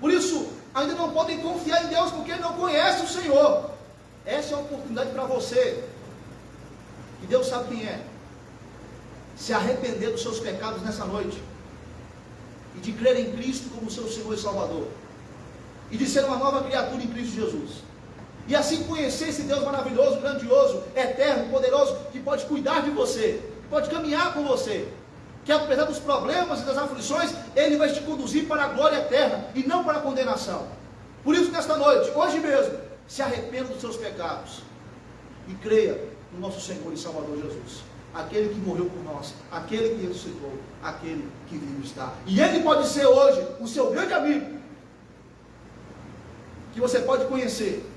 por isso ainda não podem confiar em Deus, porque não conhecem o Senhor. Essa é a oportunidade para você, que Deus sabe quem é, se arrepender dos seus pecados nessa noite, e de crer em Cristo como seu Senhor e Salvador, e de ser uma nova criatura em Cristo Jesus, e assim conhecer esse Deus maravilhoso, grandioso, eterno, poderoso, que pode cuidar de você, que pode caminhar com você, que apesar dos problemas e das aflições, Ele vai te conduzir para a glória eterna, e não para a condenação. Por isso, nesta noite, hoje mesmo, se arrependa dos seus pecados, e creia no nosso Senhor e Salvador Jesus, aquele que morreu por nós, aquele que ressuscitou, aquele que vivo está. E Ele pode ser hoje o seu grande amigo, que você pode conhecer,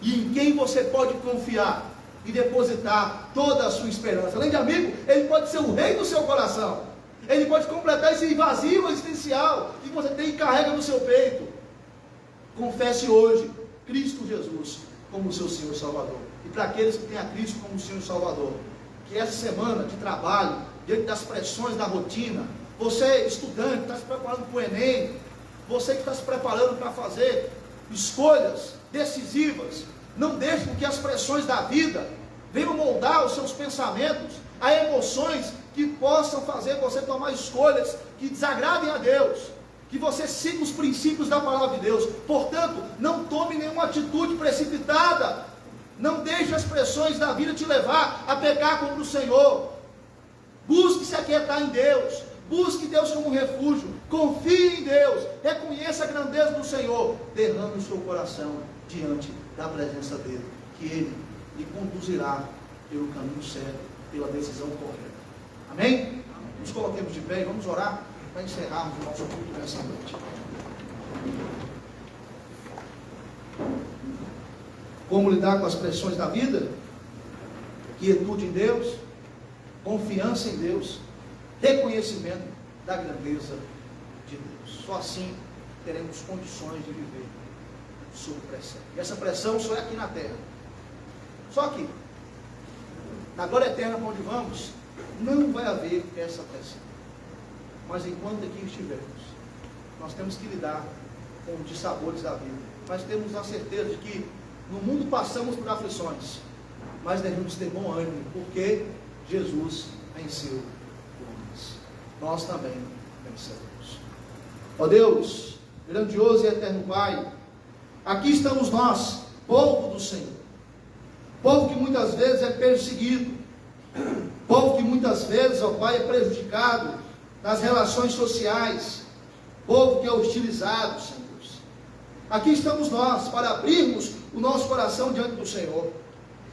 e em quem você pode confiar e depositar toda a sua esperança. Além de amigo, Ele pode ser o rei do seu coração. Ele pode completar esse vazio existencial que você tem e carrega no seu peito. Confesse hoje Cristo Jesus como seu Senhor e Salvador. E para aqueles que têm a Cristo como Senhor e Salvador, que essa semana de trabalho, diante das pressões da rotina, você estudante, está se preparando para o Enem, você que está se preparando para fazer escolhas decisivas, não deixe que as pressões da vida venham moldar os seus pensamentos a emoções que possam fazer você tomar escolhas que desagradem a Deus, que você siga os princípios da palavra de Deus. Portanto, não tome nenhuma atitude precipitada, Não deixe as pressões da vida te levar a pecar contra o Senhor. Busque se aquietar em Deus. Busque Deus como refúgio. Confie em Deus. Reconheça a grandeza do Senhor. Derrame o seu coração diante da presença dEle, que Ele lhe conduzirá pelo caminho certo, pela decisão correta. Amém? Nos coloquemos de pé e vamos orar para encerrarmos o nosso culto nessa noite. Como lidar com as pressões da vida? Quietude em Deus, confiança em Deus, reconhecimento da grandeza de Deus. Só assim teremos condições de viver sob pressão. E essa pressão só é aqui na terra. Só aqui. Na glória eterna para onde vamos, não vai haver essa pressão. Mas enquanto aqui estivermos, nós temos que lidar com os dissabores da vida. Nós temos a certeza de que no mundo passamos por aflições, mas devemos ter bom ânimo, porque Jesus venceu por nós. Nós também venceremos. Ó Deus, grandioso e eterno Pai, aqui estamos nós, povo do Senhor. Povo que muitas vezes é perseguido. Povo que muitas vezes, ó Pai, é prejudicado nas relações sociais. Povo que é hostilizado, Senhor. Aqui estamos nós, para abrirmos o nosso coração diante do Senhor.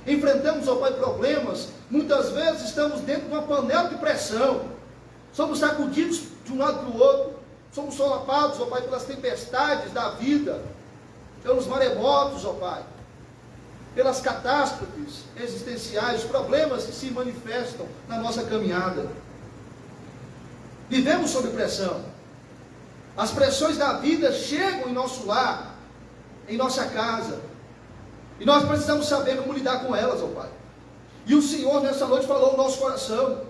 Enfrentamos, ó Pai, problemas. Muitas vezes estamos dentro de uma panela de pressão. Somos sacudidos de um lado para o outro. Somos solapados, ó Pai, pelas tempestades da vida, pelos maremotos, ó Pai, pelas catástrofes existenciais, problemas que se manifestam na nossa caminhada. Vivemos sob pressão. As pressões da vida chegam em nosso lar, em nossa casa, e nós precisamos saber como lidar com elas, ó Pai. E o Senhor nessa noite falou no nosso coração.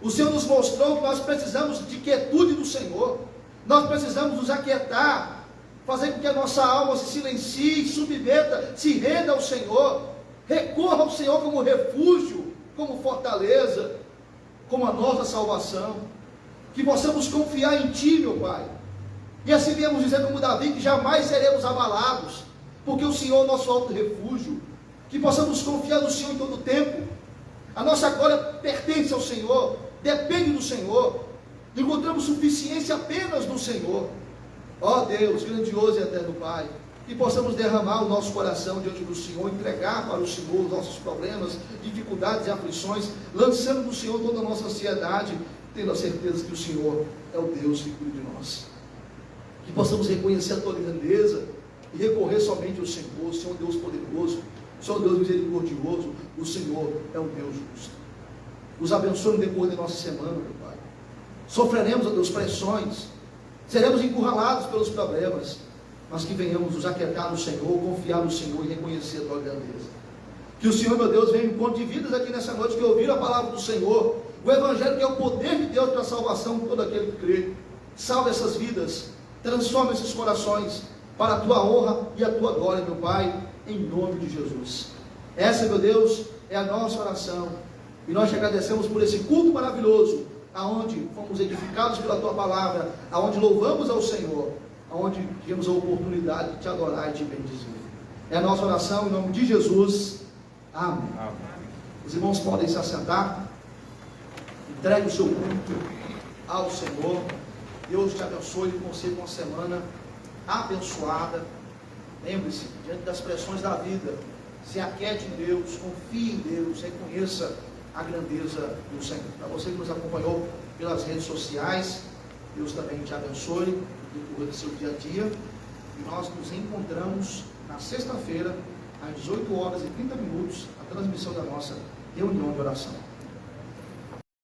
O Senhor nos mostrou que nós precisamos de quietude do Senhor. Nós precisamos nos aquietar, fazer com que a nossa alma se silencie, submeta, se renda ao Senhor, recorra ao Senhor como refúgio, como fortaleza, como a nossa salvação. Que possamos confiar em Ti, meu Pai. E assim viemos dizer como Davi, que jamais seremos abalados, porque o Senhor é o nosso alto refúgio. Que possamos confiar no Senhor em todo o tempo. A nossa glória pertence ao Senhor, depende do Senhor. Encontramos suficiência apenas no Senhor. Ó Deus, grandioso e eterno Pai, que possamos derramar o nosso coração diante do Senhor, entregar para o Senhor os nossos problemas, dificuldades e aflições, lançando no Senhor toda a nossa ansiedade, tendo a certeza que o Senhor é o Deus que cuida de nós. Que possamos reconhecer a Tua grandeza e recorrer somente ao Senhor. O Senhor é um Deus poderoso, o Senhor é um Deus misericordioso, o Senhor é um Deus justo. Nos abençoe no decorrer da nossa semana, meu Pai. Sofreremos, ó Deus, pressões, seremos encurralados pelos problemas, mas que venhamos nos aquietar no Senhor, confiar no Senhor e reconhecer a Tua grandeza. Que o Senhor, meu Deus, venha em encontro de vidas aqui nessa noite, que ouviram a palavra do Senhor, o Evangelho que é o poder de Deus para a salvação de todo aquele que crê. Salve essas vidas, transforma esses corações para a Tua honra e a Tua glória, meu Pai, em nome de Jesus. Essa, meu Deus, é a nossa oração, e nós te agradecemos por esse culto maravilhoso, aonde fomos edificados pela Tua palavra, aonde louvamos ao Senhor, aonde tivemos a oportunidade de Te adorar e Te bendizer. É a nossa oração em nome de Jesus. Amém. Amém. Os irmãos podem se assentar. Entregue o seu culto ao Senhor. Deus te abençoe e conceda uma semana abençoada. Lembre-se, diante das pressões da vida, se aquiete em Deus, confie em Deus, reconheça a grandeza do Senhor. Para você que nos acompanhou pelas redes sociais, Deus também te abençoe no decorrer do seu dia a dia. E nós nos encontramos na sexta-feira, às 18 horas e 30 minutos, a transmissão da nossa reunião de oração.